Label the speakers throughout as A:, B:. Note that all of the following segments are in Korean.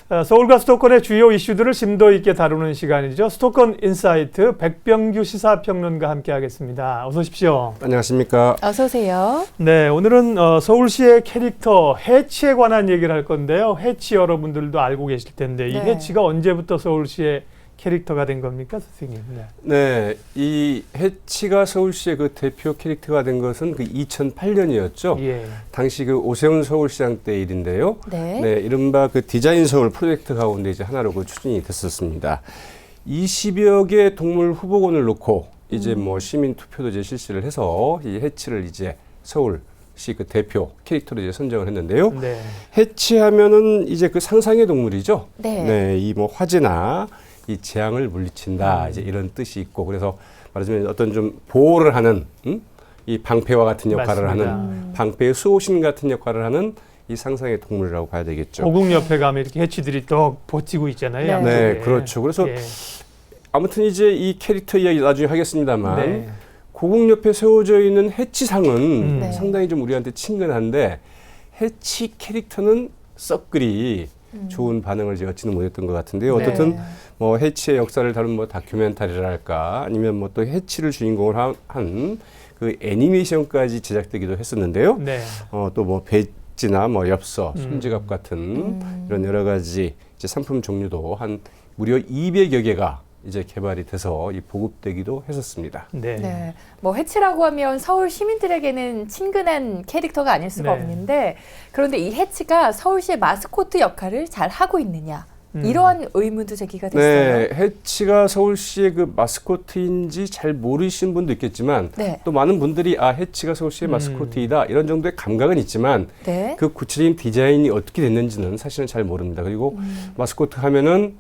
A: 서울과 수도권의 주요 이슈들을 심도 있게 다루는 시간이죠. 수도권 인사이트 백병규 시사평론가 함께하겠습니다. 어서 오십시오.
B: 안녕하십니까.
C: 어서 오세요.
A: 네, 오늘은 서울시의 캐릭터 해치에 관한 얘기를 할 건데요. 해치 여러분들도 알고 계실 텐데 이 해치가 언제부터 서울시의 캐릭터가 된 겁니까, 선생님?
B: 네, 이 해치가 서울시의 그 대표 캐릭터가 된 것은 그 2008년이었죠.
A: 예.
B: 당시 그 오세훈 서울시장 때 일인데요.
C: 네.
B: 이른바 그 디자인 서울 프로젝트 가운데 이제 하나로 그 추진이 됐었습니다. 20여 개 동물 후보군을 놓고 이제 뭐 시민 투표도 이제 실시를 해서 이 해치를 이제 서울시 그 대표 캐릭터로 이제 선정을 했는데요.
A: 네.
B: 해치하면은 이제 그 상상의 동물이죠.
C: 네.
B: 이 뭐 화재나 이 재앙을 물리친다 이제 이런 뜻이 있고, 그래서 말하자면 어떤 좀 보호를 하는 이 방패와 같은 역할을
A: 맞습니다.
B: 하는 방패의 수호신 같은 역할을 하는 이 상상의 동물이라고 봐야 되겠죠.
A: 고궁 옆에 가면 이렇게 해치들이 또 버티고 있잖아요. 양쪽에.
B: 네, 그렇죠. 그래서 아무튼 이제 이 캐릭터 이야기 나중에 하겠습니다만 고궁 옆에 세워져 있는 해치상은 상당히 좀 우리한테 친근한데 해치 캐릭터는 썩 그리 좋은 반응을 이제 얻지는 못했던 것 같은데요. 어쨌든 뭐 해치의 역사를 다룬 뭐 다큐멘터리랄까 아니면 뭐 또 해치를 주인공으로 한 그 애니메이션까지 제작되기도 했었는데요. 또 뭐 배지나 뭐 엽서, 손지갑 같은 이런 여러 가지 이제 상품 종류도 한 무려 200여 개가 이제 개발이 돼서 이 보급되기도 했었습니다.
C: 네. 뭐 해치라고 하면 서울 시민들에게는 친근한 캐릭터가 아닐 수가 없는데, 그런데 이 해치가 서울시의 마스코트 역할을 잘 하고 있느냐, 이러한 의문도 제기가 됐어요.
B: 네, 해치가 서울시의 그 마스코트인지 잘 모르시는 분도 있겠지만 또 많은 분들이 해치가 서울시의 마스코트이다 이런 정도의 감각은 있지만 그 구체적인 디자인이 어떻게 됐는지는 사실은 잘 모릅니다. 그리고 마스코트 하면은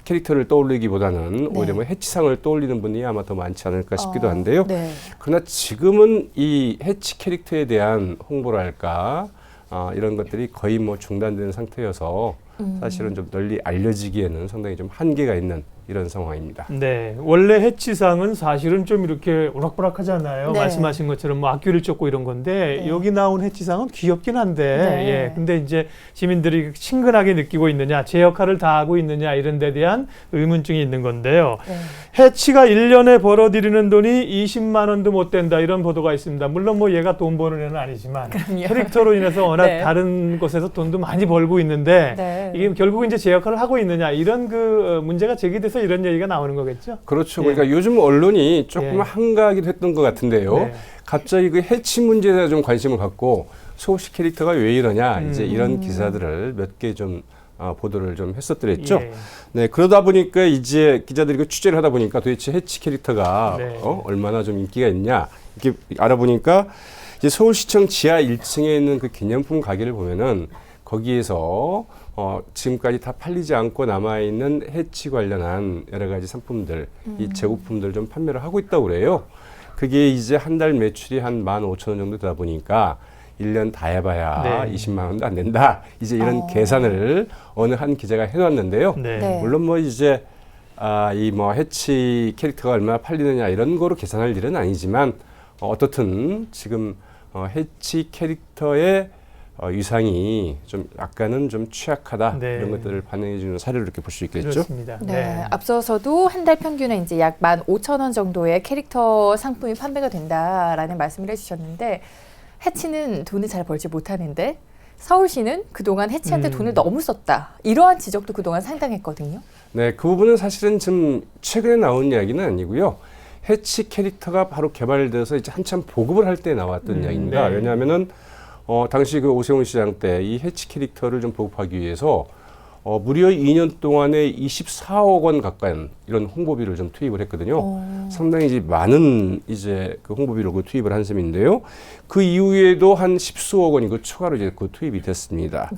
B: 캐릭터를 떠올리기보다는 오히려 뭐 해치상을 떠올리는 분이 아마 더 많지 않을까 싶기도 한데요. 그러나 지금은 이 해치 캐릭터에 대한 홍보랄까 이런 것들이 거의 뭐 중단된 상태여서 사실은 좀 널리 알려지기에는 상당히 좀 한계가 있는 이런 상황입니다.
A: 네, 원래 해치상은 사실은 좀 이렇게 오락부락하잖아요. 말씀하신 것처럼 뭐 악귀를 쫓고 이런 건데 여기 나온 해치상은 귀엽긴 한데, 근데 이제 시민들이 친근하게 느끼고 있느냐, 제 역할을 다 하고 있느냐 이런 데 대한 의문증이 있는 건데요. 해치가 1년에 벌어들이는 돈이 20만 원도 못 된다 이런 보도가 있습니다. 물론 뭐 얘가 돈 버는 애는 아니지만 캐릭터로 인해서 워낙 다른 곳에서 돈도 많이 벌고 있는데 이게 결국 이제 제 역할을 하고 있느냐 이런 그 문제가 제기돼서 이런 얘기가 나오는 거겠죠?
B: 그렇죠. 그러니까 요즘 언론이 조금 한가하기도 했던 것 같은데요. 갑자기 그 해치 문제에 대해 좀 관심을 갖고 서울시 캐릭터가 왜 이러냐 이제 이런 기사들을 몇 개 좀 보도를 좀 했었더랬죠. 네, 그러다 보니까 이제 기자들이 그 취재를 하다 보니까 도대체 해치 캐릭터가 얼마나 좀 인기가 있냐 이렇게 알아보니까 이제 서울시청 지하 1층에 있는 그 기념품 가게를 보면은 거기에서 지금까지 다 팔리지 않고 남아있는 해치 관련한 여러 가지 상품들, 이 재고품들 좀 판매를 하고 있다고 그래요. 그게 이제 한 달 매출이 한 15,000원 정도 되다 보니까 1년 다 해봐야 20만 원도 안 된다. 이제 이런 계산을 어느 한 기자가 해놨는데요. 물론 뭐 이제 이 뭐 해치 캐릭터가 얼마나 팔리느냐 이런 거로 계산할 일은 아니지만 어떻든 지금 해치 캐릭터의 위상이 좀 약간은 좀 취약하다 이런 것들을 반영해주는 사례로 이렇게 볼 수 있겠죠.
A: 그렇습니다.
C: 앞서서도 한 달 평균에 이제 약 15,000원 정도의 캐릭터 상품이 판매가 된다라는 말씀을 해주셨는데, 해치는 돈을 잘 벌지 못하는데 서울시는 그동안 해치한테 돈을 너무 썼다, 이러한 지적도 그동안 상당했거든요.
B: 네, 그 부분은 사실은 좀 최근에 나온 이야기는 아니고요. 해치 캐릭터가 바로 개발돼서 이제 한참 보급을 할 때 나왔던 이야기입니다. 왜냐하면은 당시 그 오세훈 시장 때 이 해치 캐릭터를 좀 보급하기 위해서 무려 2년 동안에 24억 원 가까이 이런 홍보비를 좀 투입을 했거든요. 상당히 이제 많은 이제 그 홍보비를 그 투입을 한 셈인데요. 그 이후에도 한 10수억 원이 그 추가로 이제 그 투입이 됐습니다.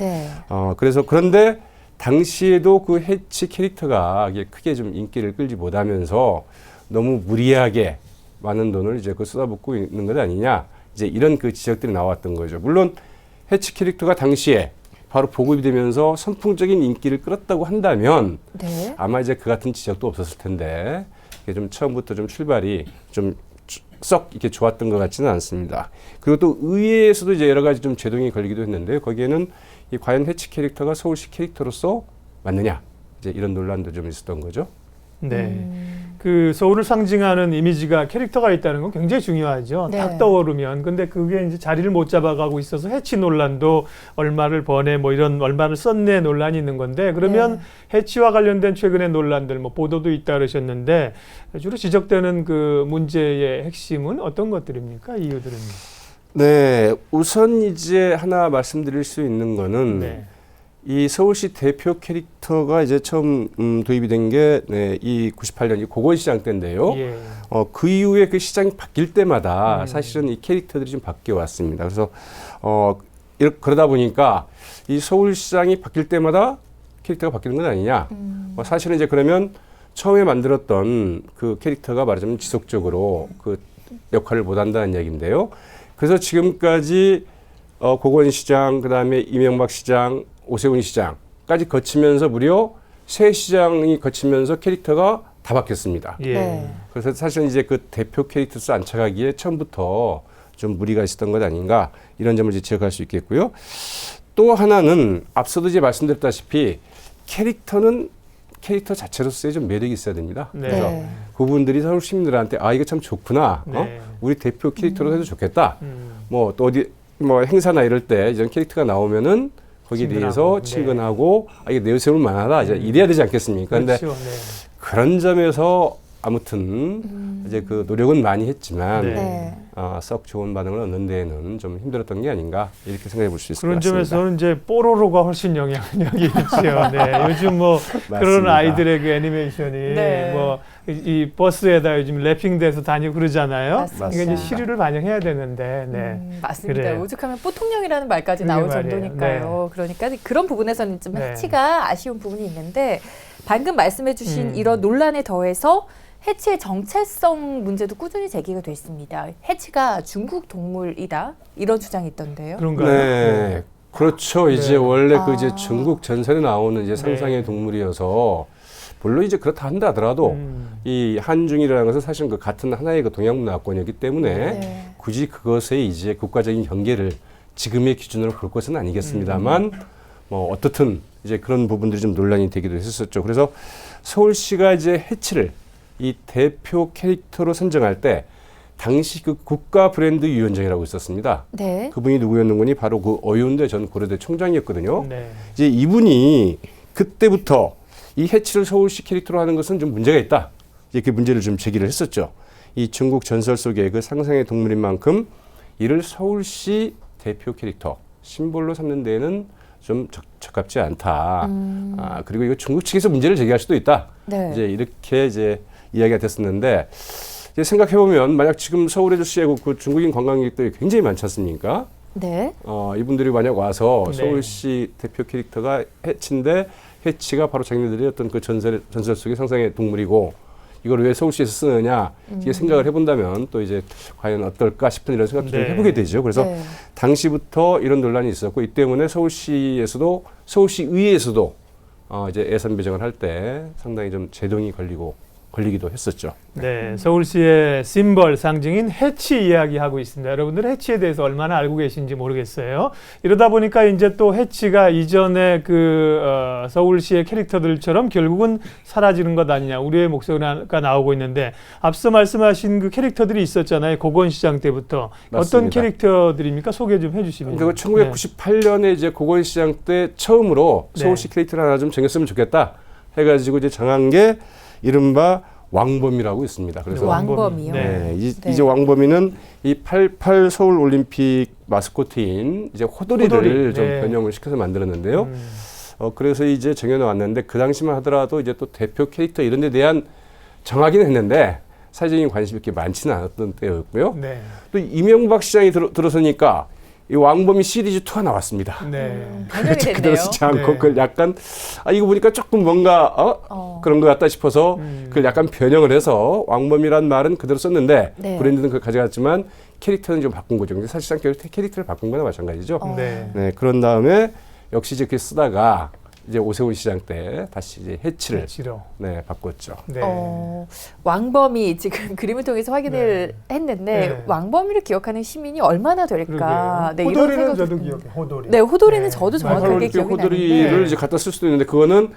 B: 그래서 그런데 당시에도 그 해치 캐릭터가 이게 크게 좀 인기를 끌지 못하면서 너무 무리하게 많은 돈을 이제 그 쏟아붓고 있는 것 아니냐. 이제 이런 그 지적들이 나왔던 거죠. 물론 해치 캐릭터가 당시에 바로 보급이 되면서 선풍적인 인기를 끌었다고 한다면 아마 이제 그 같은 지적도 없었을 텐데 이게 좀 처음부터 좀 출발이 좀 썩 이렇게 좋았던 것 같지는 않습니다. 그리고 또 의회에서도 이제 여러 가지 좀 제동이 걸리기도 했는데요. 거기에는 이 과연 해치 캐릭터가 서울시 캐릭터로서 맞느냐 이제 이런 논란도 좀 있었던 거죠.
A: 네. 그 서울을 상징하는 이미지가 캐릭터가 있다는 건 굉장히 중요하죠.
C: 네.
A: 딱 떠오르면. 근데 그게 이제 자리를 못 잡아가고 있어서 해치 논란도 얼마를 버네 뭐 이런 얼마를 썼네 논란이 있는 건데 그러면 해치와 관련된 최근의 논란들 뭐 보도도 있다 그러셨는데 주로 지적되는 그 문제의 핵심은 어떤 것들입니까? 이유들은?
B: 네, 우선 이제 하나 말씀드릴 수 있는 거는
A: 네.
B: 이 서울시 대표 캐릭터가 이제 처음 도입이 된 게 이 98년 이 고건시장 때인데요.
A: 예.
B: 그 이후에 그 시장이 바뀔 때마다 사실은 이 캐릭터들이 좀 바뀌어 왔습니다. 그래서 그러다 보니까 이 서울시장이 바뀔 때마다 캐릭터가 바뀌는 건 아니냐. 사실은 이제 그러면 처음에 만들었던 그 캐릭터가 말하자면 지속적으로 그 역할을 못 한다는 얘기인데요. 그래서 지금까지 고건시장, 그다음에 이명박 시장, 오세훈 시장까지 거치면서 무려 세 시장이 거치면서 캐릭터가 다 바뀌었습니다.
A: 예.
C: 네.
B: 그래서 사실은 이제 그 대표 캐릭터로 안착하기에 처음부터 좀 무리가 있었던 것 아닌가 이런 점을 이제 지적할 수 있겠고요. 또 하나는 앞서도 이제 말씀드렸다시피 캐릭터는 캐릭터 자체로서의 좀 매력이 있어야 됩니다.
A: 네.
B: 그래서
C: 네.
B: 그분들이 서울 시민들한테 아 이거 참 좋구나.
A: 네.
B: 우리 대표 캐릭터로 해도 좋겠다.
A: 음.
B: 뭐 또 어디 뭐 행사나 이럴 때 이런 캐릭터가 나오면은 거기에
A: 친근하고,
B: 대해서
A: 네.
B: 친근하고 아 이게 내세울 만하다 이제 이래야 되지 않겠습니까? 근데
A: 그렇죠. 네.
B: 그런 점에서 아무튼 이제 그 노력은 많이 했지만
A: 네.
C: 네.
B: 썩 좋은 반응을 얻는 데에는 좀 힘들었던 게 아닌가 이렇게 생각해 볼 수 있을 것
A: 그런
B: 같습니다.
A: 점에서는 이제 뽀로로가 훨씬 영향력이 있죠. 네. 요즘 뭐 그런
B: 맞습니다.
A: 아이들의 그 애니메이션이
C: 네.
A: 뭐 이 버스에다 요즘 랩핑돼서 다니고 그러잖아요.
C: 맞습니다.
A: 이게 이제 시류를 반영해야 되는데, 네.
C: 맞습니다.
A: 그래요.
C: 오죽하면 뽀통령이라는 말까지
A: 그게
C: 나올
A: 말이에요.
C: 정도니까요. 그러니까 그런 부분에서는 좀
A: 네.
C: 해치가 아쉬운 부분이 있는데 방금 말씀해주신 이런 논란에 더해서 해치의 정체성 문제도 꾸준히 제기가 돼 있습니다. 해치가 중국 동물이다 이런 주장이 있던데요.
A: 그런가요?
B: 네, 그렇죠.
A: 네.
B: 이제 원래 그
C: 아.
B: 이제 중국 전설에 나오는 이제 상상의
A: 네.
B: 동물이어서 물론 이제 그렇다 한다 하더라도 이 한중이라는 것은 사실 그 같은 하나의 그 동양 문화권이기 때문에
C: 네.
B: 굳이 그것의 이제 국가적인 경계를 지금의 기준으로 볼 것은 아니겠습니다만 뭐 어떻든 이제 그런 부분들이 좀 논란이 되기도 했었죠. 그래서 서울시가 이제 해치를 이 대표 캐릭터로 선정할 때 당시 그 국가 브랜드 위원장이라고 있었습니다.
C: 네.
B: 그분이 누구였는 분이 바로 그 어윤대 전 고려대 총장이었거든요.
A: 네.
B: 이제 이분이 그때부터 이 해치를 서울시 캐릭터로 하는 것은 좀 문제가 있다. 이제 그 문제를 좀 제기를 했었죠. 이 중국 전설 속의 그 상상의 동물인 만큼 이를 서울시 대표 캐릭터 심볼로 삼는 데에는 좀 적합지 않다. 그리고 이거 중국 측에서 문제를 제기할 수도 있다.
C: 네.
B: 이제 이렇게 이제 이야기가 됐었는데 이제 생각해 보면 만약 지금 서울에서 그 중국인 관광객들이 굉장히 많지 않습니까?
C: 네.
B: 이분들이 만약 와서
A: 네.
B: 서울시 대표 캐릭터가 해치인데 해치가 바로 자기네들이 어떤 그 전설 속의 상상의 동물이고 이걸 왜 서울시에서 쓰느냐 이게 생각을 해본다면 또 이제 과연 어떨까 싶은 이런 생각도 좀
A: 네.
B: 해보게 되죠. 그래서
C: 네.
B: 당시부터 이런 논란이 있었고 이 때문에 서울시에서도 서울시의회에서도 이제 예산 배정을 할 때 상당히 좀 제동이 걸리기도 했었죠.
A: 네, 서울시의 심벌 상징인 해치 이야기하고 있습니다. 여러분들 해치에 대해서 얼마나 알고 계신지 모르겠어요. 이러다 보니까 이제 또 해치가 이전에 그 서울시의 캐릭터들처럼 결국은 사라지는 것 아니냐 우리의 목소리가 나오고 있는데 앞서 말씀하신 그 캐릭터들이 있었잖아요. 고건시장 때부터
B: 맞습니다.
A: 어떤 캐릭터들입니까? 소개 좀 해주시면.
B: 그리고 1998년에 이제 고건시장 때 처음으로 서울시 캐릭터를 하나 좀 정했으면 좋겠다 해가지고 이제 정한 게 이른바 왕범이라고 있습니다. 그래서
C: 왕범이요.
A: 네.
B: 이제 왕범이는 이 88 서울 올림픽 마스코트인 이제 호돌이를
A: 호돌이.
B: 좀
A: 네.
B: 변형을 시켜서 만들었는데요. 그래서 이제 정해놓았는데 그 당시만 하더라도 이제 또 대표 캐릭터 이런 데 대한 정하기는 했는데 사회적인 관심이 그렇게 많지는 않았던 때였고요.
A: 네.
B: 또 이명박 시장이 들어서니까 이 왕범이 시리즈 2가 나왔습니다.
A: 네.
C: 변형이
B: 그대로
C: 됐네요.
B: 쓰지 않고
A: 네.
B: 그걸 약간 이거 보니까 조금 뭔가 그런 것 같다 싶어서 그걸 약간 변형을 해서 왕범이란 말은 그대로 썼는데
C: 네.
B: 브랜드는 그걸 가져갔지만 캐릭터는 좀 바꾼 거죠. 근데 사실상 캐릭터를 바꾼 거나 마찬가지죠.
A: 네.
B: 네, 그런 다음에 역시 이렇게 쓰다가 이제 오세훈 시장 때 다시 이제 해치를
A: 해치로.
B: 네, 바꿨죠.
A: 네.
C: 왕범이 지금 그림을 통해서 확인을 했는데
A: 네.
C: 왕범이를 기억하는 시민이 얼마나 될까? 네, 이런
A: 호돌이는
C: 생각이
A: 저도
C: 듭니다.
A: 기억해. 호돌이.
C: 네, 호돌이는
A: 네.
C: 저도
B: 바로
C: 정확하게
B: 이렇게
C: 기억이
B: 호돌이를
C: 나는데.
B: 이제 갖다 쓸 수도 있는데 그거는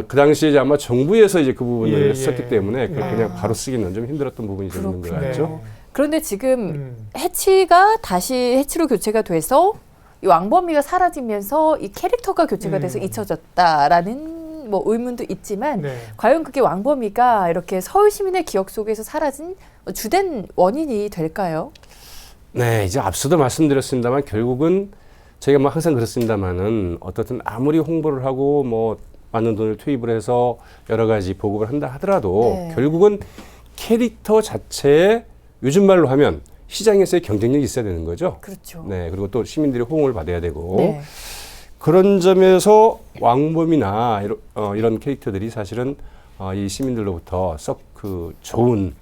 B: 그 당시에 이제 아마 정부에서 이제 그 부분을
A: 예,
B: 썼기
A: 예.
B: 때문에 그걸
C: 아.
B: 그냥 바로 쓰기는 좀 힘들었던 부분이 좀 있는 것
C: 그렇군요.
B: 같죠.
C: 그런데 지금 해치가 다시 해치로 교체가 돼서 이 왕범위가 사라지면서 이 캐릭터가 교체가 돼서 잊혀졌다라는 뭐 의문도 있지만
A: 네.
C: 과연 그게 왕범위가 이렇게 서울 시민의 기억 속에서 사라진 주된 원인이 될까요?
B: 네, 이제 앞서도 말씀드렸습니다만 결국은 저희가 뭐 항상 그렇습니다만은 어떻든 아무리 홍보를 하고 뭐 많은 돈을 투입을 해서 여러 가지 보급을 한다 하더라도
C: 네.
B: 결국은 캐릭터 자체에 요즘 말로 하면 시장에서의 경쟁력이 있어야 되는 거죠.
C: 그렇죠.
B: 네, 그리고 또 시민들이 호응을 받아야 되고
C: 네.
B: 그런 점에서 왕범이나 이런 캐릭터들이 사실은 이 시민들로부터 썩 그 좋은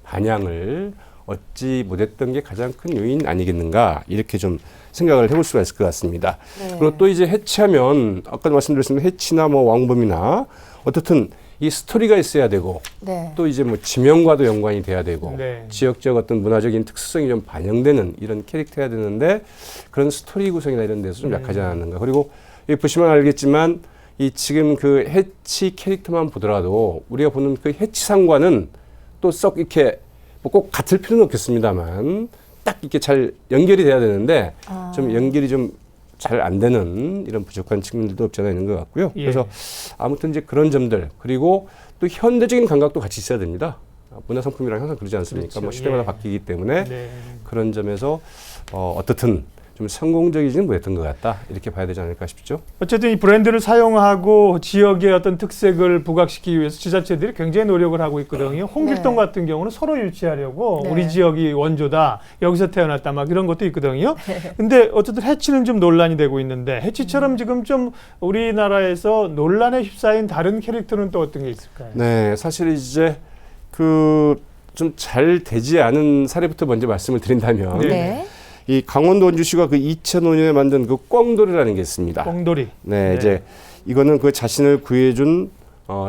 B: 반향을 얻지 못했던 게 가장 큰 요인 아니겠는가 이렇게 좀 생각을 해볼 수가 있을 것 같습니다.
C: 네.
B: 그리고 또 이제 해치하면 아까 말씀드렸지만 해치나 뭐 왕범이나 어떻든 이 스토리가 있어야 되고
C: 네.
B: 또 이제 뭐 지명과도 연관이 돼야 되고
A: 네.
B: 지역적 어떤 문화적인 특수성이 좀 반영되는 이런 캐릭터여야 되는데 그런 스토리 구성이나 이런 데서 좀 약하지 않았는가. 그리고 여기 보시면 알겠지만 이 지금 그 해치 캐릭터만 보더라도 우리가 보는 그 해치상과는 또 썩 이렇게 뭐 꼭 같을 필요는 없겠습니다만 딱 이렇게 잘 연결이 돼야 되는데 좀 연결이 좀 잘 안 되는 이런 부족한 측면들도 없지 않아 있는 것 같고요.
A: 예.
B: 그래서 아무튼 이제 그런 점들 그리고 또 현대적인 감각도 같이 있어야 됩니다. 문화상품이랑 항상 그러지 않습니까?
A: 그렇죠.
B: 뭐 시대마다
A: 예.
B: 바뀌기 때문에
A: 네.
B: 그런 점에서 어떻든 좀 성공적이지는 못했던 것 같다 이렇게 봐야 되지 않을까 싶죠.
A: 어쨌든 이 브랜드를 사용하고 지역의 어떤 특색을 부각시키기 위해서 지자체들이 굉장히 노력을 하고 있거든요. 홍길동
C: 네.
A: 같은 경우는 서로 유치하려고
C: 네.
A: 우리 지역이 원조다, 여기서 태어났다 막 이런 것도 있거든요. 근데 어쨌든 해치는 좀 논란이 되고 있는데 해치처럼 지금 좀 우리나라에서 논란에 휩싸인 다른 캐릭터는 또 어떤 게 있을까요?
B: 네, 사실 이제 그 좀 잘 되지 않은 사례부터 먼저 말씀을 드린다면
A: 네.
C: 네.
B: 이 강원도 원주시가 그 2005년에 만든 그 꿩돌이라는 게 있습니다.
A: 꽁돌이.
B: 네,
A: 네.
B: 이제 이거는 그 자신을 구해준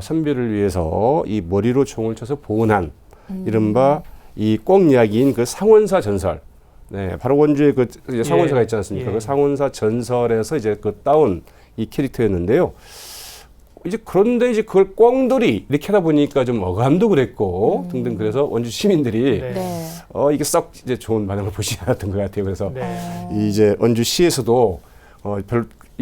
B: 선비를 위해서 이 머리로 종을 쳐서 보은한 이른바 이 꿩 이야기인 그 상원사 전설. 네, 바로 원주에 그 이제 상원사가
A: 예.
B: 있지 않습니까?
A: 예.
B: 그 상원사 전설에서 이제 그 따온 이 캐릭터였는데요. 이제 그런데 이제 그걸 꿩돌이 이렇게 하다 보니까 좀 어감도 그랬고 등등 그래서 원주 시민들이
A: 네.
C: 네.
B: 이게 썩 이제 좋은 반응을 보지 않았던 것 같아요. 그래서
A: 네.
B: 이제 원주시에서도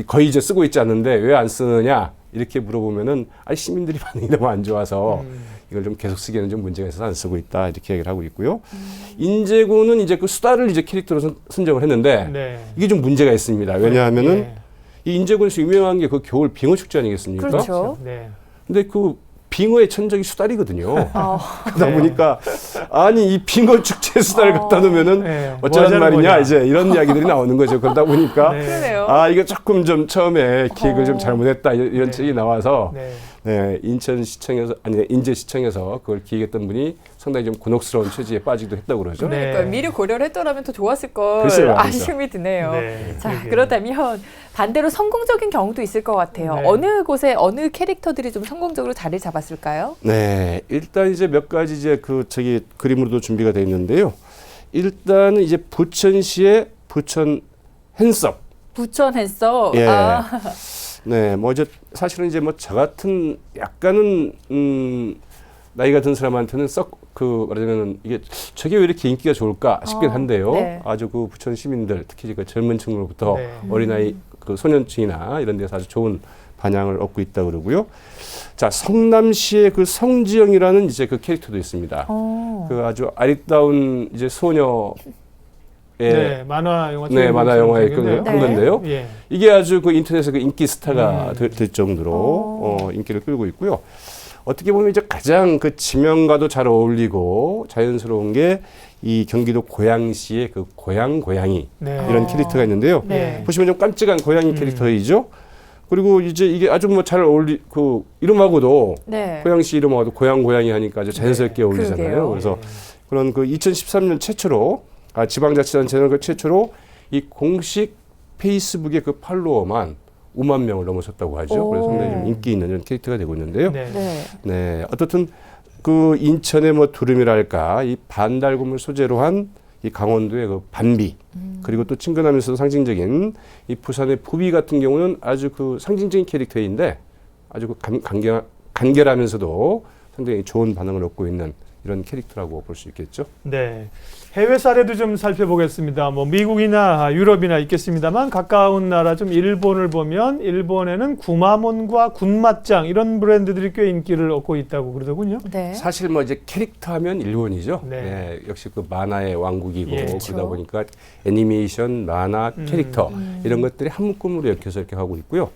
B: 거의 이제 쓰고 있지 않는데 왜 안 쓰느냐 이렇게 물어보면은 시민들이 반응이 너무 안 좋아서 이걸 좀 계속 쓰기에는 좀 문제가 있어서 안 쓰고 있다 이렇게 얘기를 하고 있고요. 인제군은 이제 그 수다를 이제 캐릭터로 선정을 했는데
A: 네.
B: 이게 좀 문제가 있습니다. 왜냐하면은
A: 예.
B: 이 인제군에서 유명한 게 그 겨울 빙어 축제 아니겠습니까?
C: 그렇죠.
A: 네.
B: 근데 그 빙어의 천적이 수달이거든요.
C: 어,
B: 그러다
A: 네.
B: 보니까 아니 이 빙어 축제 수달을 갖다 놓으면은
A: 네. 뭐
B: 어쩌란
A: 하자는
B: 말이냐
A: 거냐.
B: 이제 이런 이야기들이 나오는 거죠. 그러다 보니까
A: 네.
C: 그러네요.
B: 이거 조금 좀 처음에 기획을 좀 잘못했다 이런
A: 네.
B: 책이 나와서
A: 네.
B: 네, 인제시청에서 그걸 기획했던 분이 상당히 좀 곤혹스러운 처지에 빠지기도 했다고 그러죠.
A: 네.
C: 그러니까 미리 고려를 했더라면 더 좋았을 걸
B: 글쎄요, 그렇죠.
C: 아쉬움이 드네요.
A: 네.
C: 자,
A: 그러게요.
C: 그렇다면 반대로 성공적인 경우도 있을 것 같아요.
A: 네.
C: 어느 곳에 어느 캐릭터들이 좀 성공적으로 자리를 잡았을까요?
B: 네, 일단 이제 몇 가지 이제 그림으로도 준비가 되어 있는데요. 일단은 이제 부천시의 부천 핸섬.
C: 부천 했어.
B: 예.
C: 아,
B: 네, 뭐 이제 사실은 이제 뭐 저 같은 약간은 나이가 든 사람한테는 썩 말하자면 이게 저게 왜 이렇게 인기가 좋을까 싶긴 한데요.
C: 네.
B: 아주 그 부천 시민들 특히 그 젊은 층으로부터
A: 네.
B: 어린아이 그 소년층이나 이런 데서 아주 좋은 반향을 얻고 있다 그러고요. 자, 성남시의 그 성지영이라는 이제 그 캐릭터도 있습니다.
C: 어.
B: 그 아주 아리따운 이제 소녀
A: 네, 만화 영화
B: 네, 만화 영화에
A: 생겼네요.
B: 한 건데요.
A: 예.
B: 이게 아주 그 인터넷에 그 인기 스타가 될 정도로
C: 오.
B: 인기를 끌고 있고요. 어떻게 보면 이제 가장 그 지명과도 잘 어울리고 자연스러운 게 이 경기도 고양시의 그 고양이
A: 네.
B: 이런 캐릭터가 있는데요.
C: 네.
B: 보시면 좀 깜찍한 고양이 캐릭터이죠. 그리고 이제 이게 아주 뭐 잘 이름하고도
C: 네.
B: 고양시 이름하고도 고양이 하니까 아주 자연스럽게 어울리잖아요.
C: 그러게요.
B: 그래서 그런 그 2013년 최초로 지방자치단체는 그 최초로 이 공식 페이스북의 그 팔로워만 5만 명을 넘어섰다고 하죠. 그래서 상당히 좀 인기 있는 이런 캐릭터가 되고 있는데요.
A: 네.
C: 네.
B: 네, 어떻든 그 인천의 뭐 두rum이랄까 이 반달곰을 소재로 한 이 강원도의 그 반비 그리고 또 친근하면서도 상징적인 이 부산의 부비 같은 경우는 아주 그 상징적인 캐릭터인데 아주 그 간결하면서도 상당히 좋은 반응을 얻고 있는 이런 캐릭터라고 볼 수 있겠죠.
A: 네. 해외 사례도 좀 살펴보겠습니다. 뭐 미국이나 유럽이나 있겠습니다만 가까운 나라 좀 일본을 보면 일본에는 구마몬과 군맛장 이런 브랜드들이 꽤 인기를 얻고 있다고 그러더군요.
C: 네.
B: 사실 뭐 이제 캐릭터 하면 일본이죠.
A: 네.
B: 네, 역시 그 만화의 왕국이고
A: 예.
B: 그러다
C: 그렇죠.
B: 보니까 애니메이션, 만화, 캐릭터 이런 것들이 한 묶음으로 엮여서 이렇게 하고 있고요.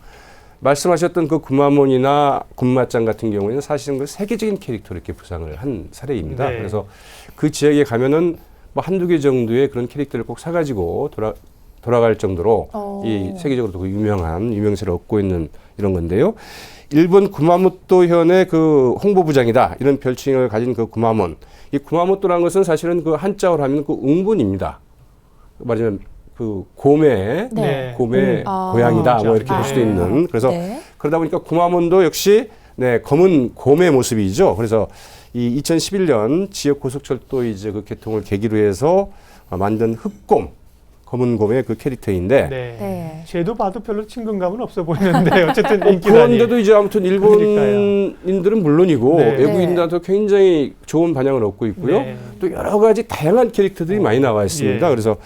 B: 말씀하셨던 그 구마몬이나 군맛장 같은 경우에는 사실은 그 세계적인 캐릭터로 이렇게 부상을 한 사례입니다.
A: 네.
B: 그래서 그 지역에 가면은 뭐 한두 개 정도의 그런 캐릭터를 꼭 사가지고 돌아갈 정도로 이 세계적으로도 그 유명한 유명세를 얻고 있는 이런 건데요. 일본 구마모토 현의 그 홍보부장이다 이런 별칭을 가진 그 구마몬. 이 구마모토라는 것은 사실은 그 한자어로 하면 그 웅분입니다. 말하자면 그 곰의
A: 네.
B: 곰의 고향이다 뭐 이렇게 볼 수도 있는. 그래서
C: 네.
B: 그러다 보니까 구마몬도 역시 네, 검은 곰의 모습이죠. 그래서 이 2011년 지역 고속철도 이제 그 개통을 계기로 해서 만든 흑곰, 검은 곰의 그 캐릭터인데.
A: 네.
C: 네.
A: 쟤도 봐도 별로 친근감은 없어 보이는데 어쨌든 인기라니.
B: 그런데도 이제 아무튼 일본인들은 물론이고
A: 네.
B: 외국인들한테 굉장히 좋은 반향을 얻고 있고요.
A: 네.
B: 또 여러 가지 다양한 캐릭터들이 많이 나와 있습니다.
A: 예.
B: 그래서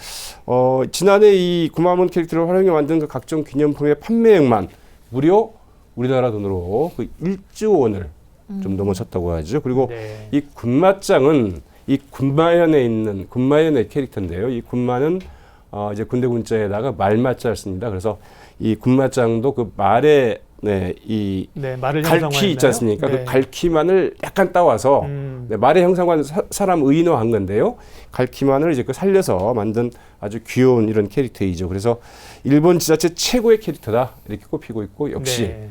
B: 지난해 이 구마몬 캐릭터를 활용해 만든 그 각종 기념품의 판매액만 무려 우리나라 돈으로 그 1조 원을 좀 넘어섰다고 하죠. 그리고
A: 네.
B: 이 군맛장은 이 군마현에 있는 군마현의 캐릭터인데요. 이 군마는 이제 군대 군자에다가 말맛자를 씁니다. 그래서 이 군맛장도 그 말에 이
A: 네, 말을
B: 갈퀴
A: 형상화했나요?
B: 있지 않습니까?
A: 네.
B: 그 갈퀴만을 약간 따와서 네, 말의 형상화는 사람 의인화한 건데요. 갈퀴만을 이제 그 살려서 만든 아주 귀여운 이런 캐릭터이죠. 그래서 일본 지자체 최고의 캐릭터다 이렇게 꼽히고 있고 역시
A: 네.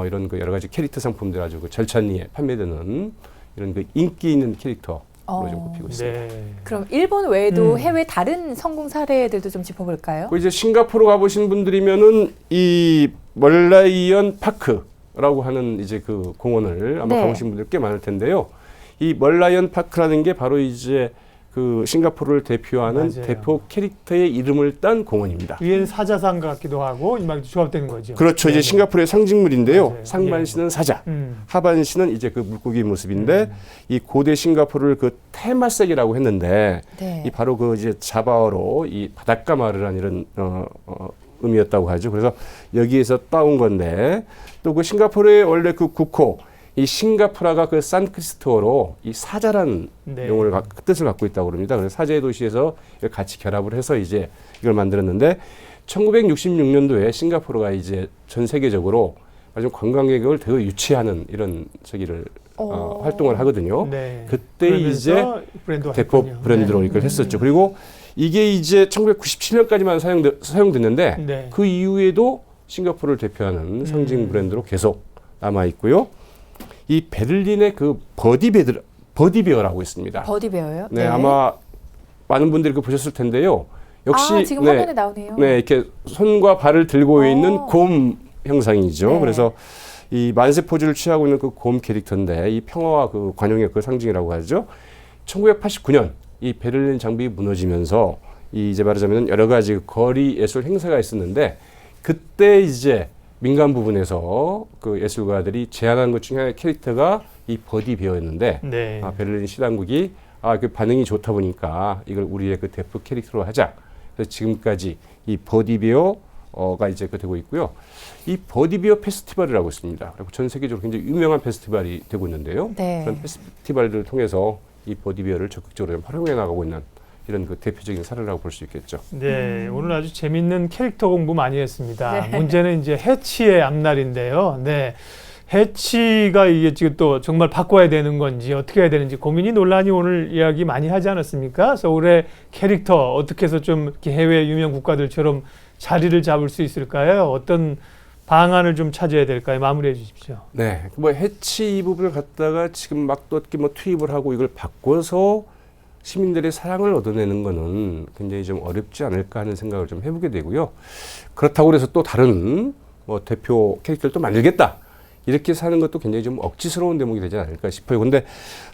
B: 이런 그 여러 가지 캐릭터 상품들 아주 그 절찬리에 판매되는 이런 그 인기 있는 캐릭터로 좀 꼽히고 있습니다.
A: 네.
C: 그럼 일본 외에도 해외 다른 성공 사례들도 좀 짚어볼까요?
B: 그 이제 싱가포르 가보신 분들이면은 이 멀라이언 파크라고 하는 이제 그 공원을 아마
C: 네.
B: 가보신 분들 꽤 많을 텐데요. 이 멀라이언 파크라는 게 바로 이제 그 싱가포르를 대표하는
A: 맞아요.
B: 대표 캐릭터의 이름을 딴 공원입니다.
A: 위엔 사자상 같기도 하고 막 조합되는 거죠.
B: 그렇죠. 이제
A: 네네.
B: 싱가포르의 상징물인데요.
A: 맞아요.
B: 상반신은 사자,
A: 음.
B: 하반신은 이제 그 물고기 모습인데 이 고대 싱가포르를 그 테마색이라고 했는데
C: 네.
B: 이 바로 그 이제 자바어로 이 바닷가 마을이라는 이런 의미였다고 하죠. 그래서 여기에서 따온 건데 또 그 싱가포르의 원래 그 국호 이 싱가포르가 그 산크리스토어로 이 사자라는
A: 네.
B: 용어를 뜻을 갖고 있다고 그럽니다. 그래서 사자의 도시에서 이걸 같이 결합을 해서 이제 이걸 만들었는데 1966년도에 싱가포르가 이제 전 세계적으로 아주 관광객을 되게 유치하는 이런 활동을 하거든요.
A: 네.
B: 그때 이제
A: 그러면서 브랜드화
B: 대표
A: 했군요.
B: 브랜드로 이걸 했었죠. 그리고 이게 이제 1997년까지만 사용됐는데
A: 네.
B: 그 이후에도 싱가포르를 대표하는 상징 브랜드로 계속 남아 있고요. 이 베를린의 그 버디베어라고 있습니다.
C: 버디베어요?
B: 네, 아마 많은 분들이 그거 보셨을 텐데요. 역시
C: 지금 화면에 나오네요.
B: 네, 이렇게 손과 발을 들고 있는 곰 형상이죠.
C: 네.
B: 그래서 이 만세 포즈를 취하고 있는 그 곰 캐릭터인데 이 평화와 그 관용의 그 상징이라고 하죠. 1989년 이 베를린 장벽이 무너지면서 이제 말하자면 여러 가지 거리 예술 행사가 있었는데 그때 이제 민간 부분에서 그 예술가들이 제안한 것 중에 하나의 캐릭터가 이 버디베어였는데
A: 네.
B: 베를린 시당국이 그 반응이 좋다 보니까 이걸 우리의 그 대표 캐릭터로 하자. 그래서 지금까지 이 버디베어가 이제 그 되고 있고요. 이 버디베어 페스티벌이라고 있습니다. 그리고 전 세계적으로 굉장히 유명한 페스티벌이 되고 있는데요.
C: 네.
B: 그런 페스티벌들을 통해서 이 버디베어를 적극적으로 좀 활용해 나가고 있는 이런 그 대표적인 사례라고 볼 수 있겠죠.
A: 네, 오늘 아주 재밌는 캐릭터 공부 많이 했습니다.
C: 네.
A: 문제는 이제 해치의 앞날인데요. 네. 해치가 이게 지금 또 정말 바꿔야 되는 건지 어떻게 해야 되는지 고민이 논란이 오늘 이야기 많이 하지 않았습니까? 그래서 올해 캐릭터 어떻게 해서 좀 이렇게 해외 유명 국가들처럼 자리를 잡을 수 있을까요? 어떤 방안을 좀 찾아야 될까요? 마무리해 주십시오.
B: 네, 뭐 해치 이 부분을 갖다가 지금 막 또 이렇게 뭐 투입을 하고 이걸 바꿔서 시민들의 사랑을 얻어내는 거는 굉장히 좀 어렵지 않을까 하는 생각을 좀 해보게 되고요. 그렇다고 해서 또 다른 뭐 대표 캐릭터를 또 만들겠다. 이렇게 사는 것도 굉장히 좀 억지스러운 대목이 되지 않을까 싶어요. 근데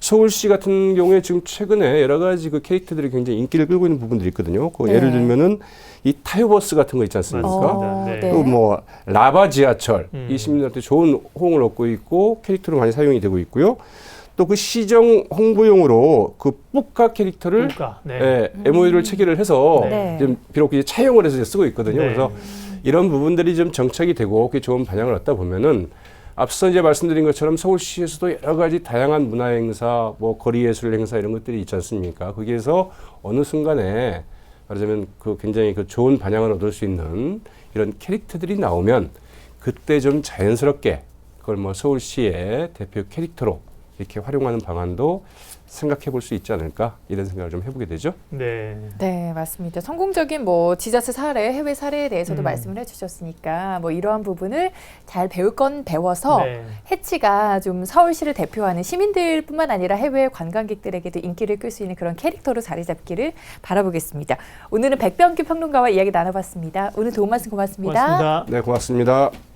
B: 서울시 같은 경우에 지금 최근에 여러 가지 그 캐릭터들이 굉장히 인기를 끌고 있는 부분들이 있거든요. 그
C: 네.
B: 예를 들면은 이 타요버스 같은 거 있지 않습니까?
A: 맞습니다. 네.
B: 또 뭐 라바 지하철 이 시민들한테 좋은 호응을 얻고 있고 캐릭터로 많이 사용이 되고 있고요. 또 그 시정 홍보용으로 그 뿌까 캐릭터를
A: 그러니까, 네.
B: 예, MOU를 체결을 해서
C: 네.
B: 지금 비록 이제 차용을 해서 이제 쓰고 있거든요.
A: 네.
B: 그래서 이런 부분들이 좀 정착이 되고 그게 좋은 반영을 얻다 보면은 앞서 이제 말씀드린 것처럼 서울시에서도 여러 가지 다양한 문화 행사, 뭐 거리 예술 행사 이런 것들이 있지 않습니까? 거기에서 어느 순간에 말하자면 그 굉장히 그 좋은 반향을 얻을 수 있는 이런 캐릭터들이 나오면 그때 좀 자연스럽게 그걸 뭐 서울시의 대표 캐릭터로 이렇게 활용하는 방안도 생각해 볼 수 있지 않을까 이런 생각을 좀 해보게 되죠.
A: 네.
C: 네, 맞습니다. 성공적인 뭐 지자체 사례, 해외 사례에 대해서도 말씀을 해주셨으니까 뭐 이러한 부분을 잘 배울 건 배워서
A: 네.
C: 해치가 좀 서울시를 대표하는 시민들뿐만 아니라 해외 관광객들에게도 인기를 끌 수 있는 그런 캐릭터로 자리 잡기를 바라보겠습니다. 오늘은 백병규 평론가와 이야기 나눠봤습니다. 오늘 도움 말씀 고맙습니다.
A: 고맙습니다.
B: 네, 고맙습니다.